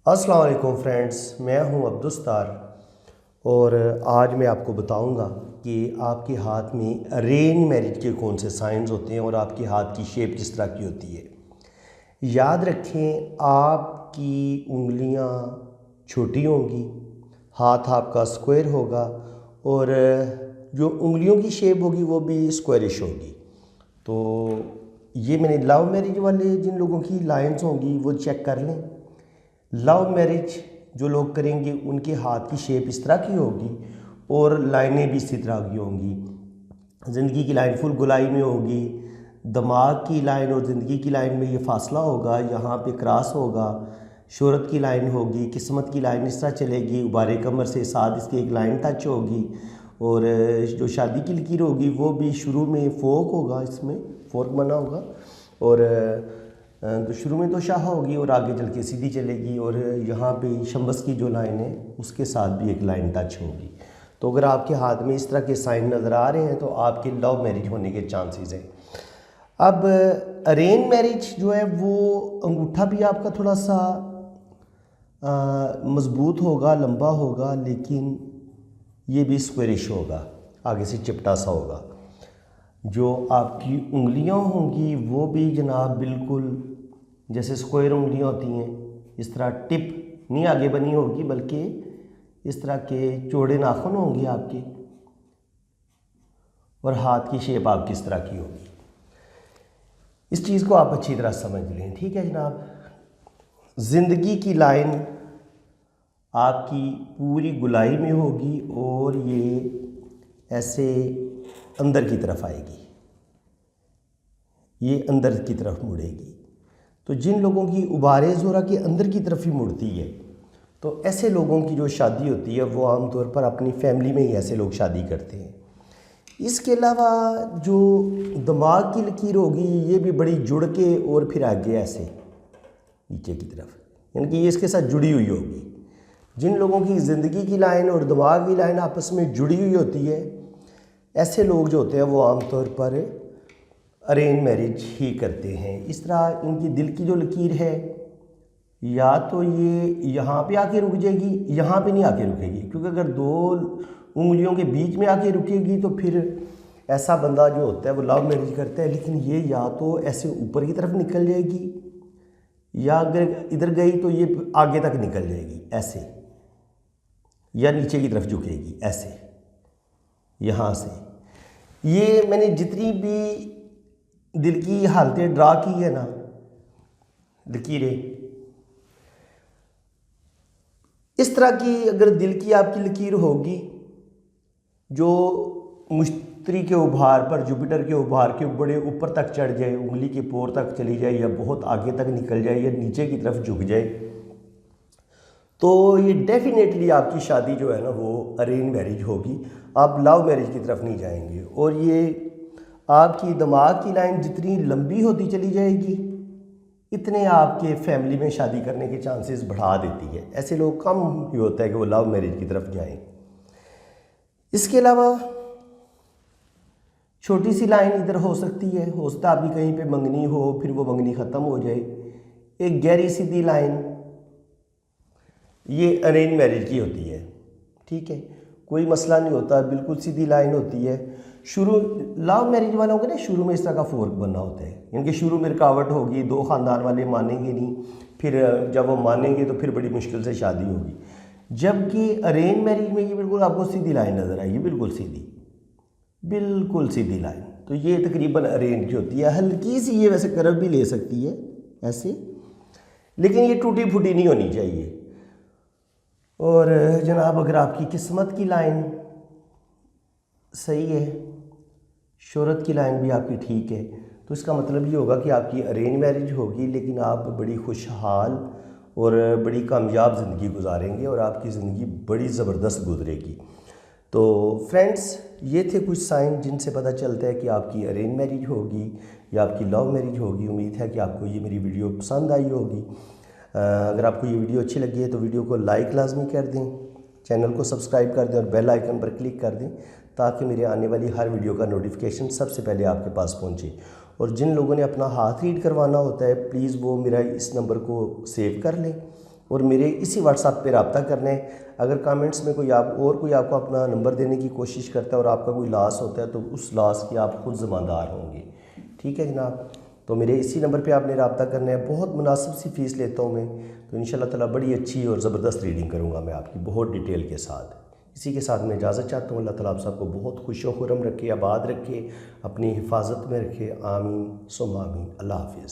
अस्सलाम वालेकुम फ्रेंड्स, मैं हूं अब्दुस्तार और आज मैं आपको बताऊंगा कि आपके हाथ में अरेंज मैरिज के कौन से साइंस होते हैं और आपके हाथ की शेप किस तरह की होती है। याद रखें, आपकी उंगलियां छोटी होंगी, हाथ आपका स्क्वायर होगा और जो उंगलियों की शेप होगी वो भी स्क्वायरिश होगी। तो ये मैंने लव मैरिज वाले जिन लोगों की लाइंस होंगी वो चेक कर लें। लव मैरिज जो लोग करेंगे उनके हाथ की शेप इस तरह की होगी और लाइनें भी इसी तरह की होंगी। ज़िंदगी की लाइन फुल गुलाई में होगी, दिमाग की लाइन और ज़िंदगी की लाइन में ये फासला होगा, यहाँ पे क्रॉस होगा। शोहरत की लाइन होगी, किस्मत की लाइन इस तरह चलेगी, उबारे कमर से साथ इसकी एक लाइन टच होगी। और जो शादी की लकीर होगी वो भी शुरू में फोक होगा, इसमें फोर्क बना होगा और तो शुरू में तो शाह होगी और आगे चल के सीधी चलेगी और यहाँ पे शम्बस की जो लाइन है उसके साथ भी एक लाइन टच होगी। तो अगर आपके हाथ में इस तरह के साइन नज़र आ रहे हैं तो आपके लव मैरिज होने के चांसेस हैं। अब अरेंज मैरिज जो है वो अंगूठा भी आपका थोड़ा सा मज़बूत होगा, लंबा होगा, लेकिन ये भी स्क्वेरिश होगा, आगे से चिपटा सा होगा। जो आपकी उंगलियां होंगी वो भी जनाब बिल्कुल जैसे स्क्वायर उंगलियां होती हैं, इस तरह टिप नहीं आगे बनी होगी बल्कि इस तरह के चौड़े नाखून होंगे आपके और हाथ की शेप आपकी इस तरह की होगी। इस चीज़ को आप अच्छी तरह समझ लें, ठीक है जनाब। ज़िंदगी की लाइन आपकी पूरी गुलाई में होगी और ये ऐसे अंदर की तरफ आएगी, ये अंदर की तरफ मुड़ेगी। तो जिन लोगों की उबारे ज़ोरा के अंदर की तरफ ही मुड़ती है तो ऐसे लोगों की जो शादी होती है वो आमतौर पर अपनी फैमिली में ही ऐसे लोग शादी करते हैं। इसके अलावा जो दिमाग की लकीर होगी ये भी बड़ी जुड़ के और फिर आगे ऐसे नीचे की तरफ, यानी कि ये इसके साथ जुड़ी हुई होगी। जिन लोगों की ज़िंदगी की लाइन और दिमाग की लाइन आपस में जुड़ी हुई होती है, ऐसे लोग जो होते हैं वो आमतौर पर अरेंज मैरिज ही करते हैं। इस तरह इनकी दिल की जो लकीर है या तो ये यहाँ पे आके रुक जाएगी, यहाँ पे नहीं आके रुकेगी, क्योंकि अगर दो उंगलियों के बीच में आके रुकेगी तो फिर ऐसा बंदा जो होता है वो लव मैरिज करता है। लेकिन ये या तो ऐसे ऊपर की तरफ निकल जाएगी या अगर इधर गई तो ये आगे तक निकल जाएगी ऐसे, या नीचे की तरफ झुकेगी ऐसे यहाँ से। ये मैंने जितनी भी दिल की हालतें ड्रा की है ना, लकीरें इस तरह की अगर दिल की आपकी लकीर होगी जो मुश्तरी के उभार पर, जुपिटर के उभार के बड़े ऊपर तक चढ़ जाए, उंगली के पोर तक चली जाए या बहुत आगे तक निकल जाए या नीचे की तरफ झुक जाए, तो ये डेफिनेटली आपकी शादी जो है ना वो अरेंज मैरिज होगी। आप लव मैरिज की तरफ नहीं जाएंगे। और ये आपकी दिमाग की लाइन जितनी लंबी होती चली जाएगी इतने आपके फैमिली में शादी करने के चांसेस बढ़ा देती है। ऐसे लोग कम ही होता है कि वो लव मैरिज की तरफ जाएं। इसके अलावा छोटी सी लाइन इधर हो सकती है, हो सकता है आपकी कहीं पे मंगनी हो फिर वो मंगनी ख़त्म हो जाए। एक गहरी सीधी लाइन ये अरेंज मैरिज की होती है, ठीक है, कोई मसला नहीं होता, बिल्कुल सीधी लाइन होती है। शुरू लव मैरिज वालों के ना शुरू में इस तरह का फोर्क बनना होता है, यानी कि शुरू में रुकावट होगी, दो ख़ानदान वाले मानेंगे नहीं, फिर जब वो मानेंगे तो फिर बड़ी मुश्किल से शादी होगी। जबकि अरेंज मैरिज में ये बिल्कुल आपको सीधी लाइन नज़र आएगी, बिल्कुल सीधी, बिल्कुल सीधी लाइन। तो ये तकरीबन अरेंज होती है। हल्की सी ये वैसे कर्व भी ले सकती है ऐसे, लेकिन ये टूटी फूटी नहीं होनी चाहिए। और जनाब अगर आपकी किस्मत की लाइन सही है, शोहरत की लाइन भी आपकी ठीक है, तो इसका मतलब ये होगा कि आपकी अरेंज मैरिज होगी, लेकिन आप बड़ी खुशहाल और बड़ी कामयाब ज़िंदगी गुजारेंगे और आपकी ज़िंदगी बड़ी ज़बरदस्त गुजरेगी। तो फ्रेंड्स, ये थे कुछ साइन जिनसे पता चलता है कि आपकी अरेंज मैरिज होगी या आपकी लव मैरिज होगी। उम्मीद है कि आपको ये मेरी वीडियो पसंद आई होगी। अगर आपको ये वीडियो अच्छी लगी है तो वीडियो को लाइक लाजमी कर दें, चैनल को सब्सक्राइब कर दें और बेल आइकन पर क्लिक कर दें ताकि मेरे आने वाली हर वीडियो का नोटिफिकेशन सबसे पहले आपके पास पहुंचे। और जिन लोगों ने अपना हाथ रीड करवाना होता है प्लीज़ वो मेरा इस नंबर को सेव कर लें और मेरे इसी व्हाट्सएप पे रब्ता करना है। अगर कमेंट्स में कोई आपको अपना नंबर देने की कोशिश करता है और आपका कोई लॉस होता है तो उस लॉस के आप खुद ज़िम्मेदार होंगे। ठीक है जनाब, तो मेरे इसी नंबर पे आपने रब्ता करना है। बहुत मुनासिब सी फ़ीस लेता हूँ मैं, तो इंशाल्लाह ताला बड़ी अच्छी और ज़बरदस्त रीडिंग करूँगा मैं आपकी, बहुत डिटेल के साथ। इसी के साथ मैं इजाज़त चाहता हूँ। अल्लाह ताला आप सबको बहुत खुश व खुर्रम रखे, आबाद रखे, अपनी हिफाजत में रखे। आमीन सुम्मा आमीन। अल्लाह हाफ़िज़।